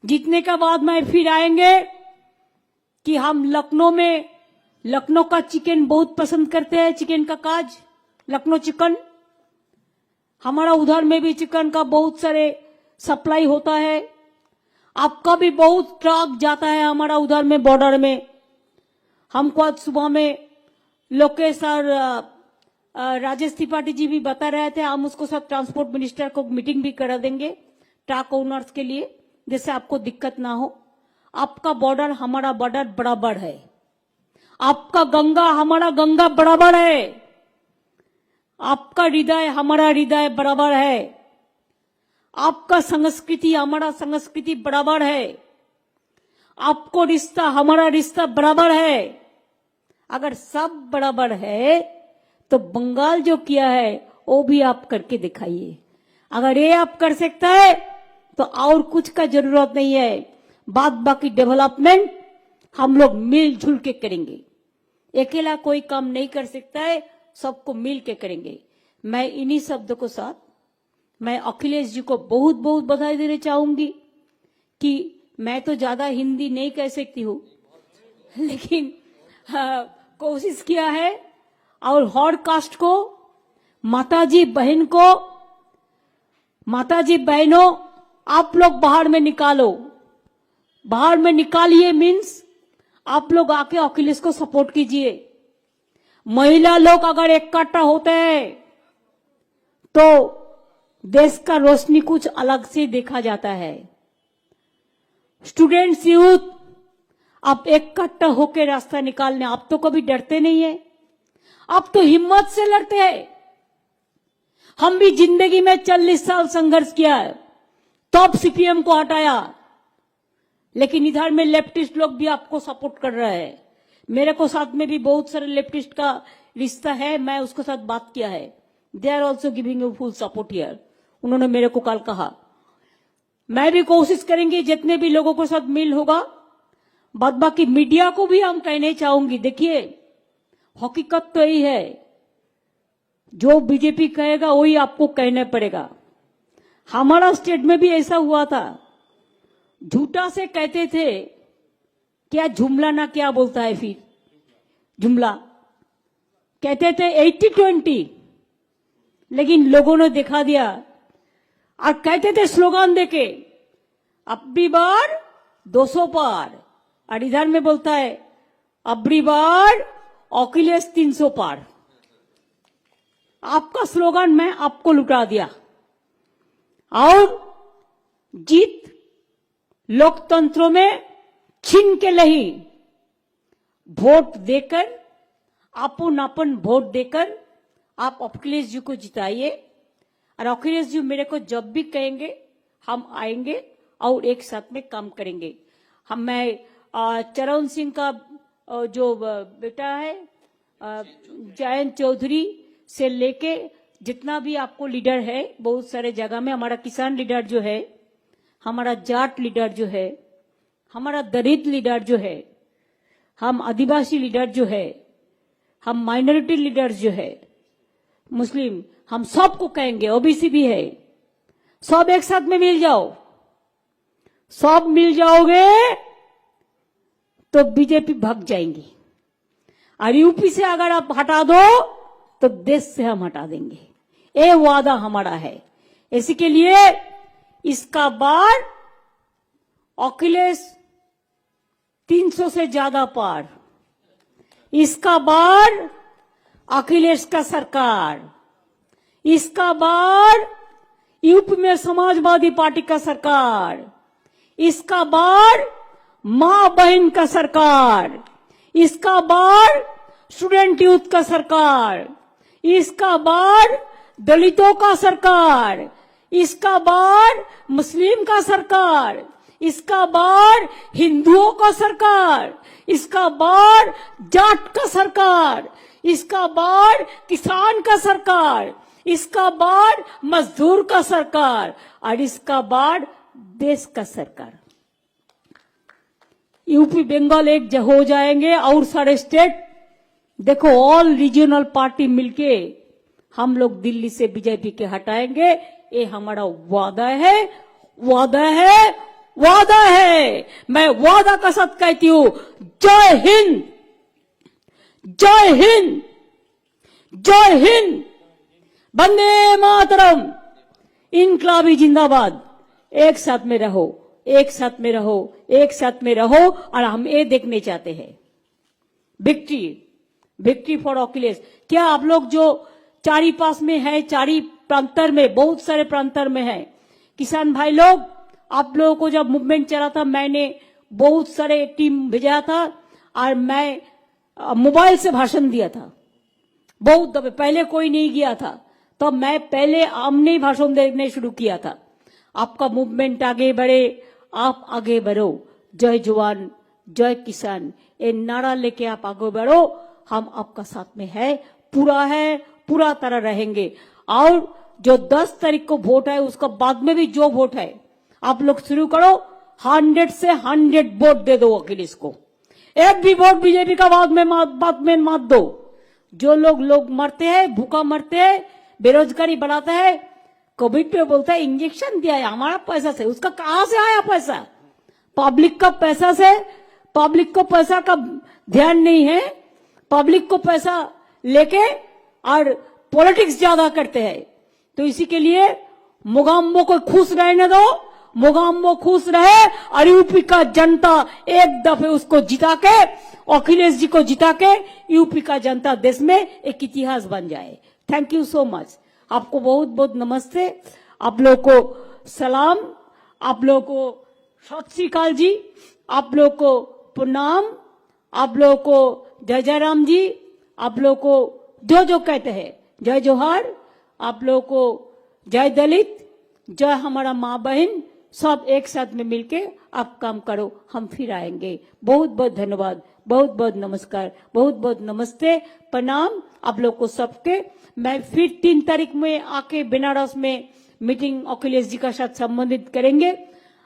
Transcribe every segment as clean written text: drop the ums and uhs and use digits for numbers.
जीतने के बाद में फिर आएंगे कि हम लखनऊ का चिकन बहुत पसंद करते हैं, चिकन का काज, लखनऊ चिकन। हमारा उधर में भी चिकन का बहुत सारे सप्लाई होता है। आपका भी बहुत ट्रक जाता है हमारा उधर में बॉर्डर में। हमको आज सुबह में लोकेश और राजेश त्रिपाठी जी भी बता रहे थे, हम उसको सब ट्रांसपोर्ट मिनिस्टर को मीटिंग भी करा देंगे ट्रक ओनर्स के लिए, जिससे आपको दिक्कत ना हो। आपका बॉर्डर हमारा बॉर्डर बराबर है, आपका गंगा हमारा गंगा बराबर है, आपका हृदय हमारा हृदय बराबर है, आपका संस्कृति हमारा संस्कृति बराबर है, आपको रिश्ता हमारा रिश्ता बराबर है। अगर सब बराबर है तो बंगाल जो किया है वो भी आप करके दिखाइए। अगर ये आप कर सकता है तो और कुछ का जरूरत नहीं है। बाद बाकी डेवलपमेंट हम लोग मिलजुल के करेंगे। अकेला कोई काम नहीं कर सकता है, सबको मिल के करेंगे। मैं इन्हीं शब्दों को साथ मैं अखिलेश जी को बहुत बहुत बधाई देना चाहूंगी कि मैं तो ज्यादा हिंदी नहीं कह सकती हूँ, लेकिन कोशिश किया है। और हर कास्ट को, माताजी बहनों, आप लोग बाहर में निकालो, बाहर में निकालिए। मीन्स आप लोग आके अखिलेश को सपोर्ट कीजिए। महिला लोग अगर इकट्ठा होते हैं तो देश का रोशनी कुछ अलग से देखा जाता है। स्टूडेंट्स, यूथ, आप इकट्ठा होकर रास्ता निकालने, आप तो कभी डरते नहीं है, आप तो हिम्मत से लड़ते हैं। हम भी जिंदगी में 40 साल संघर्ष किया है, तब सीपीएम को हटाया, लेकिन इधर में लेफ्टिस्ट लोग भी आपको सपोर्ट कर रहे हैं। मेरे को साथ में भी बहुत सारे लेफ्टिस्ट का रिश्ता है, मैं उसके साथ बात किया है। They are also giving you full support here. उन्होंने मेरे को कल कहा, मैं भी कोशिश करेंगे जितने भी लोगों के साथ मिल होगा। बाद बाकी मीडिया को भी हम कहने चाहूंगी, देखिए हकीकत तो यही है, जो बीजेपी कहेगा वही आपको कहना पड़ेगा। हमारा स्टेट में भी ऐसा हुआ था, झूठा से कहते थे क्या जुमला ना क्या बोलता है, फिर जुमला कहते थे 80-20, लेकिन लोगों ने दिखा दिया और कहते थे स्लोगन देके अबकी बार 200 पार, और इधर में बोलता है अबकी बार अखिलेश 300 पार। आपका स्लोगन मैं आपको लुटा दिया। और जीत लोकतंत्रों में छीन के नहीं, वोट देकर, अपन वोट देकर आप अखिलेश जी को जिताइए। और अखिलेश जी मेरे को जब भी कहेंगे हम आएंगे और एक साथ में काम करेंगे। मैं चरण सिंह का जो बेटा है जयंत चौधरी से लेके जितना भी आपको लीडर है, बहुत सारे जगह में हमारा किसान लीडर जो है, हमारा जाट लीडर जो है, हमारा दलित लीडर जो है, हम आदिवासी लीडर जो है, हम माइनॉरिटी लीडर जो है, मुस्लिम, हम सबको कहेंगे, ओबीसी भी है, सब एक साथ में मिल जाओ। सब मिल जाओगे तो बीजेपी भाग जाएंगी। और यूपी से अगर आप हटा दो तो देश से हम हटा देंगे, ये वादा हमारा है। इसी के लिए इसका बार अखिलेश 300 से ज्यादा पार, इसका बार अखिलेश का सरकार, इसका बार यूपी में समाजवादी पार्टी का सरकार, इसका बार मां बहन का सरकार, इसका बार स्टूडेंट यूथ का सरकार, इसका बार दलितों का सरकार, इसका बार मुस्लिम का सरकार, इसका बार हिंदुओं का सरकार, इसका बार जाट का सरकार, इसका बार किसान का सरकार, इसका बार मजदूर का सरकार, और इसका बार देश का सरकार। यूपी बंगाल एक हो जाएंगे और सारे स्टेट, देखो ऑल रीजनल पार्टी मिलके हम लोग दिल्ली से बीजेपी के हटाएंगे। ये हमारा वादा है, वादा है, वादा है, मैं वादा का साथ कहती हूं। जय हिंद, जय हिंद, जय हिंद, वंदे मातरम, इनकलाबी जिंदाबाद। एक साथ में रहो, एक साथ में रहो, एक साथ में रहो। और हम ये देखने चाहते हैं विक्ट्री, विक्ट्री फॉर अखिलेश। क्या आप लोग जो चारी पास में है, चारी प्रांतर में, बहुत सारे प्रांतर में है किसान भाई लोग, आप लोगों को जब मूवमेंट चला था, मैंने बहुत सारे टीम भेजा था और मैं मोबाइल से भाषण दिया था बहुत दफे। पहले कोई नहीं गया था, तो मैं पहले हमने ही भाषण देने शुरू किया था। आपका मूवमेंट आगे बढ़े, आप आगे बढ़ो। जय जवान, जय किसान, ये नारा लेके आप आगे बढ़ो। हम आपका साथ में है, पूरा तरह रहेंगे। और जो 10 तारीख को वोट है, उसका बाद में भी जो वोट है आप लोग शुरू करो। 100 से 100 वोट दे दो अखिलेश को। एक भी वोट बीजेपी का बाद में मत दो। जो लोग मरते हैं, भूखा मरते हैं, बेरोजगारी बढ़ाता है, कोविड पे बोलता है इंजेक्शन दिया है हमारा पैसा से। उसका कहां से आया पैसा? पब्लिक का पैसा से। पब्लिक को पैसा का ध्यान नहीं है, पब्लिक को पैसा लेके और पॉलिटिक्स ज्यादा करते हैं। तो इसी के लिए मोगाम्बो को खुश रहने दो, मोगाम्बो खुश रहे और यूपी का जनता एक दफे उसको जिता के, अखिलेश जी को जिता के, यूपी का जनता देश में एक इतिहास बन जाए। Thank you so much. आपको बहुत बहुत नमस्ते, आप लोगों को सलाम, आप लोगों को सत श्री अकाल जी, आप लोगों को प्रणाम, आप लोगों को जय जय राम जी, आप लोगों को जो जो कहते हैं जय जोहार, आप लोगों को जय दलित, जय हमारा माँ बहन, सब एक साथ में मिलके आप काम करो, हम फिर आएंगे। बहुत बहुत धन्यवाद, बहुत बहुत नमस्कार, बहुत बहुत नमस्ते, प्रणाम आप लोग को सबके। मैं फिर 3 तारीख में आके बनारस में मीटिंग अखिलेश जी का साथ संबंधित करेंगे।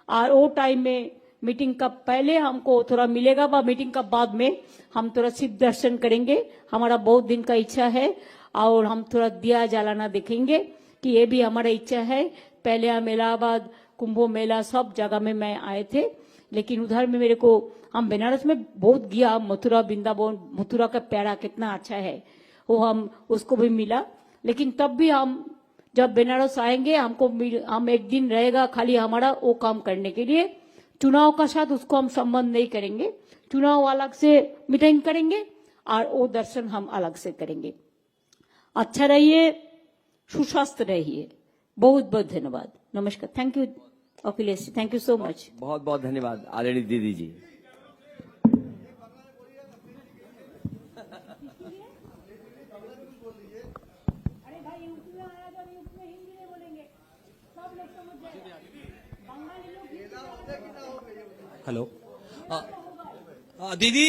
और वो टाइम में मीटिंग का पहले हमको थोड़ा मिलेगा, व मीटिंग का बाद में हम थोड़ा सिद्ध दर्शन करेंगे। हमारा बहुत दिन का इच्छा है और हम थोड़ा दिया जलाना देखेंगे कि ये भी हमारा इच्छा है। पहले हम इलाहाबाद, कुंभो मेला, सब जगह में मैं आए थे, लेकिन उधर में मेरे को, हम बनारस में बहुत गया, मथुरा वृंदावन, मथुरा का प्यारा कितना अच्छा है वो, हम उसको भी मिला। लेकिन तब भी हम जब बनारस आएंगे, हम एक दिन रहेगा खाली हमारा वो काम करने के लिए। चुनाव का साथ उसको हम संबंध नहीं करेंगे, चुनाव अलग से मीटिंग करेंगे और वो दर्शन हम अलग से करेंगे। अच्छा रहिए, सुस्वस्थ रहिए। बहुत बहुत धन्यवाद, नमस्कार। Thank you Akhilesh, thank you so much. बहुत बहुत धन्यवाद आदरणीय दीदी जी। अरे भाई यूपी में आया जब यूपी में हिंदी नहीं बोलेंगे, सब लोग समझ जाएगा। बंगाली लोग हेलो दीदी,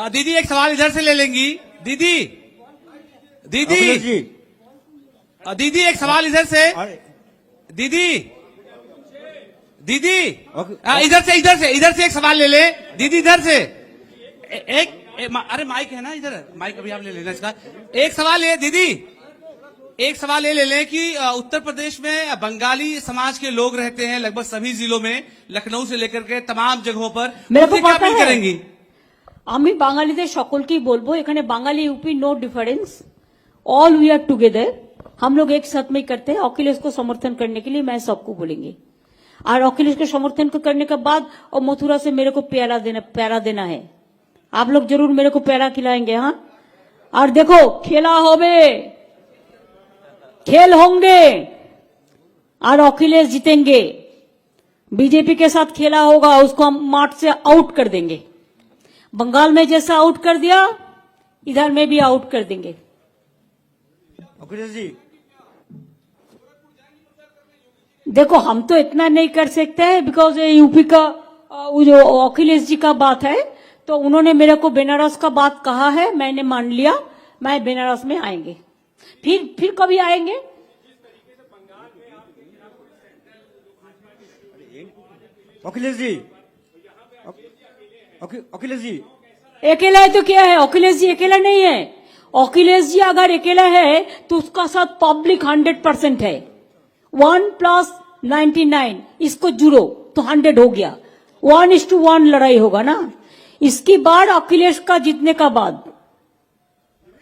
दीदी एक सवाल इधर से ले लेंगी। दीदी दीदी दीदी एक सवाल इधर से। दीदी दीदी इधर से एक सवाल ले ले दीदी, इधर से अरे माइक है ना इधर, माइक अभी आप ले लेना इसका। एक सवाल है दीदी, एक सवाल ये ले लें कि उत्तर प्रदेश में बंगाली समाज के लोग रहते हैं लगभग सभी जिलों में, लखनऊ से लेकर के तमाम जगहों पर। मेरे को क्या पता अपील है, करेंगी? আমি বাঙালিদের সকলকেই বলবো, এখানে Bangali UP no difference, all we are together, हम लोग एक साथ में करते हैं। अखिलेश को समर्थन करने के लिए मैं सबको बोलेंगे, और अखिलेश के समर्थन को करने के बाद और मथुरा से मेरे को प्यारा देना है। आप लोग जरूर मेरे को प्यारा खिलाएंगे। हाँ, और देखो खेला होवे, खेल होंगे और अखिलेश जीतेंगे। बीजेपी के साथ खेला होगा, उसको हम मार्च से आउट कर देंगे। बंगाल में जैसा आउट कर दिया, इधर में भी आउट कर देंगे। अखिलेश जी, देखो हम तो इतना नहीं कर सकते हैं, बिकॉज यूपी का जो अखिलेश जी का बात है, तो उन्होंने मेरे को बनारस का बात कहा है, मैंने मान लिया, मैं बनारस में आएंगे। फिर कभी आएंगे? अखिलेश जी, अखिलेश जी अकेला है तो क्या है? अखिलेश जी अकेला नहीं है। अखिलेश जी अगर अकेला है तो उसका साथ पब्लिक 100% है। 1+99, इसको जुड़ो। तो 100 हो गया, 1:1 लड़ाई होगा ना। इसकी बाढ़ अखिलेश का जीतने का बाद।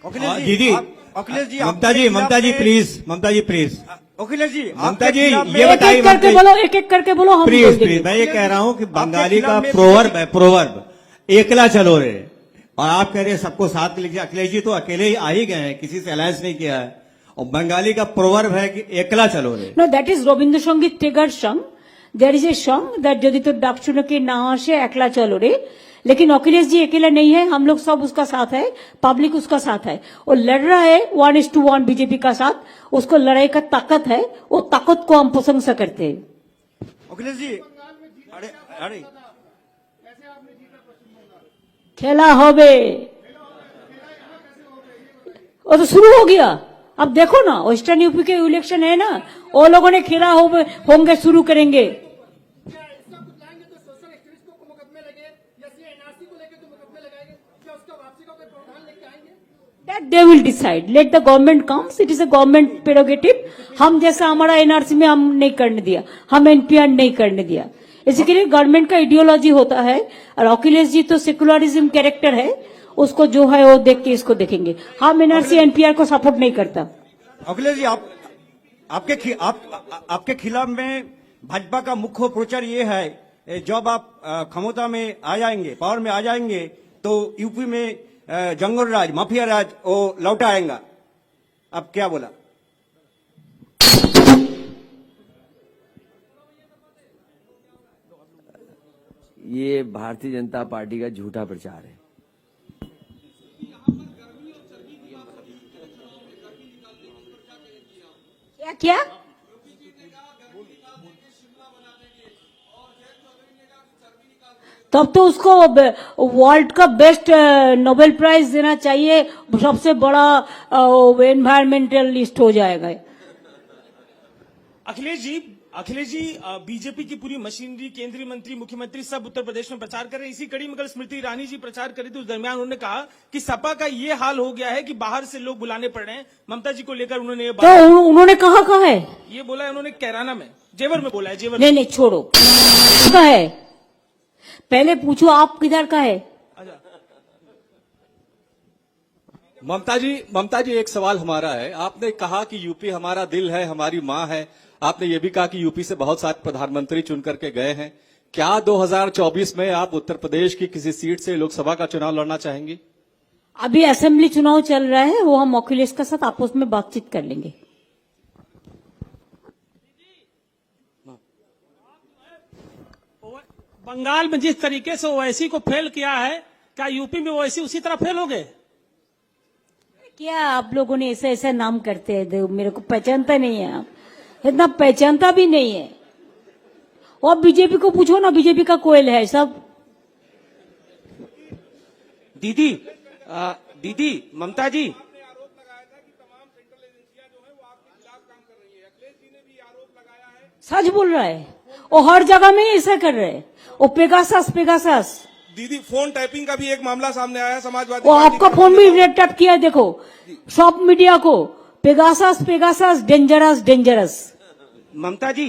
अखिलेश जी दीदी, अखिलेश जी ममता जी, ममता जी प्लीज, ममता जी प्लीज, अखिलेश जी ममता जी, आपके ये एक बताइए एक करके ममता बोलो, एक एक करके बोलो, हम बोल प्लीज देंगे। प्लीज, मैं ये कह रहा हूँ कि बंगाली का खिलाफ में प्रोवर्ब है, प्रोवर्ब, एकला चलो रे, और आप कह रहे हैं सबको साथ लीजिए। अखिलेश जी तो अकेले ही आ ही गए हैं, किसी से अलायंस नहीं किया है, और बंगाली का प्रोवर्ब है कि एकला चलो रे। No, that is Rabindrasangeet টেগার song. There is a song that যদি तो डाक सुनो के ना आशे एकला चलो रे। लेकिन अखिलेश जी अकेला नहीं है, हम लोग सब उसका साथ है, पब्लिक उसका साथ है। वो लड़ रहा है 1:1 बीजेपी का साथ, उसको लड़ाई का ताकत है, वो ताकत को हम प्रशंसा करते हैं। अखिलेश जी अरे अरे खेला होबे, वो तो शुरू हो गया। अब देखो ना, वेस्टर्न यूपी के इलेक्शन है ना, वो लोगों ने खेला होंगे, शुरू करेंगे। क्या इसका कुछ लाएंगे तो सोशल एक्टिविस्ट को मुकदमे लगे या एनआरसी को लेकर तो मुकदमे लगाएंगे, क्या उसका वापसी का कोई प्रावधान लेके आएंगे? That they will decide. Let the government comes. It is a government prerogative. हम जैसा हमारा एनआरसी में हम नहीं करने दिया, हम एनपीआर नहीं करने दिया। इसी के लिए गवर्नमेंट का आइडियोलॉजी होता है, और अखिलेश जी तो सेकुलरिज्म कैरेक्टर है, उसको जो है वो देख के इसको देखेंगे। हम एनआरसी एनपीआर को सपोर्ट नहीं करता। अखिलेश जी आपके खिलाफ में भाजपा का मुख्य प्रचार ये है, जब आप क्षमता में आ जाएंगे, पावर में आ जाएंगे, तो यूपी में जंगल राज, माफिया राज वो लौटा आएगा। अब क्या बोला? ये भारतीय जनता पार्टी का झूठा प्रचार है। क्या क्या? तब तो उसको वर्ल्ड का बेस्ट नोबेल प्राइज देना चाहिए, सबसे बड़ा एनवायरमेंटलिस्ट हो जाएगा। अखिलेश जी बीजेपी की पूरी मशीनरी, केंद्रीय मंत्री, मुख्यमंत्री सब उत्तर प्रदेश में प्रचार कर रहे हैं। इसी कड़ी में कल स्मृति ईरानी जी प्रचार कर रही थी, उस दरमियान उन्होंने कहा कि सपा का ये हाल हो गया है कि बाहर से लोग बुलाने पड़ रहे हैं। ममता जी को लेकर उन्होंने ये तो उन्होंने कहा है? ये बोला है उन्होंने, कैराना में, जेवर में बोला है, जेवर नहीं छोड़ो, किसका है पहले पूछो, आप किधर का है? ममता जी एक सवाल हमारा है। आपने कहा कि यूपी हमारा दिल है, हमारी मां है। आपने ये भी कहा कि यूपी से बहुत सारे प्रधानमंत्री चुन करके गए हैं। क्या 2024 में आप उत्तर प्रदेश की किसी सीट से लोकसभा का चुनाव लड़ना चाहेंगी? अभी असेंबली चुनाव चल रहा है, वो हम अखिलेश के साथ आपस में बातचीत कर लेंगे। बंगाल में जिस तरीके से ओवैसी को फेल किया है, क्या यूपी में ओवैसी उसी तरह फेल हो गए? क्या आप लोगों ने ऐसा ऐसा नाम करते हैं, मेरे को पहचानता नहीं है, आप इतना पहचानता भी नहीं है। और बीजेपी को पूछो ना, बीजेपी का कोयल है सब। दीदी ममता जी, सच बोल रहा है, वो हर जगह में ऐसा कर रहे हैं। वो पेगासस दीदी फोन टैपिंग का भी एक मामला सामने आया, समाजवादी वो आपका फोन भी टैप किया, देखो सब मीडिया को। Pegasus dangerous. ममता जी,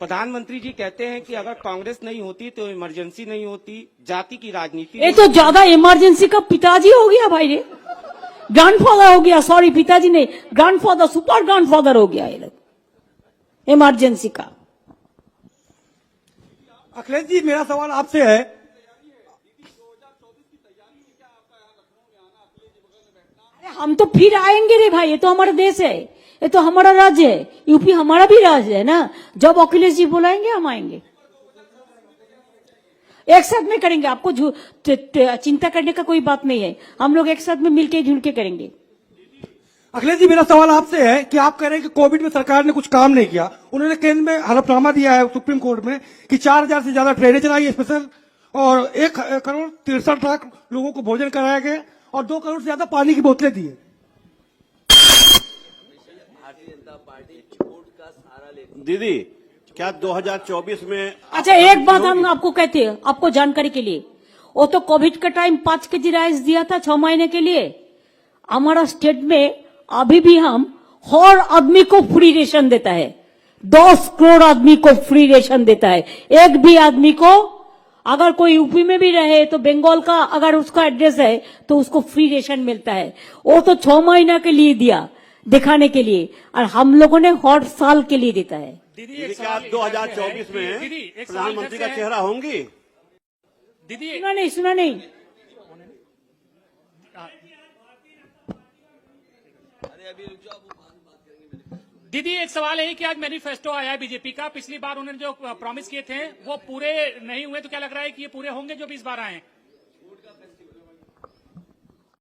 प्रधानमंत्री जी कहते हैं कि अगर कांग्रेस नहीं होती तो इमरजेंसी नहीं होती, जाति की राजनीति। ये तो ज्यादा इमरजेंसी का पिताजी हो गया भाई रे, ग्रैंडफादर हो गया, सॉरी पिताजी नहीं, ग्रैंडफादर, सुपर ग्रैंडफादर हो गया ये लोग इमरजेंसी का। अखिलेश जी मेरा सवाल आपसे है, हम तो फिर आएंगे रे भाई, ये तो हमारा देश है, ये तो हमारा राज्य है, यूपी हमारा भी राज्य है ना। जब अखिलेश जी बुलाएंगे हम आएंगे, एक साथ में करेंगे। आपको चिंता करने का कोई बात नहीं है, हम लोग एक साथ में मिलके जुल के करेंगे। अखिलेश जी मेरा सवाल आपसे है कि आप कह रहे हैं कि कोविड में सरकार ने कुछ काम नहीं किया। उन्होंने केंद्र में हलफनामा दिया है सुप्रीम कोर्ट में कि 4000 से ज्यादा ट्रेनें चलाई स्पेशल, और 1,63,00,000 लोगों को भोजन कराया गया, और 2 करोड़ से ज्यादा पानी की बोतलें दी है। भारतीय जनता पार्टी झूठ का सहारा लेती है। दीदी क्या 2024 में अच्छा एक बात हम आपको कहते हैं, आपको जानकारी के लिए, वो तो कोविड का टाइम 5 केजी राइस दिया था 6 महीने के लिए। हमारा स्टेट में अभी भी हम हर आदमी को फ्री रेशन देता है, 10 करोड़ आदमी को फ्री रेशन देता है। एक भी आदमी को अगर कोई यूपी में भी रहे तो बंगाल का अगर उसका एड्रेस है तो उसको फ्री रेशन मिलता है। वो तो 6 महीना के लिए दिया दिखाने के लिए, और हम लोगों ने हर साल के लिए देता है। दीदी क्या आप 2024 में प्रधानमंत्री का चेहरा होंगी? दीदी सुना नहीं दीदी एक सवाल है कि आज मैनिफेस्टो आया है बीजेपी का, पिछली बार उन्होंने जो प्रॉमिस किए थे वो पूरे नहीं हुए, तो क्या लग रहा है कि ये पूरे होंगे जो भी इस बार आए?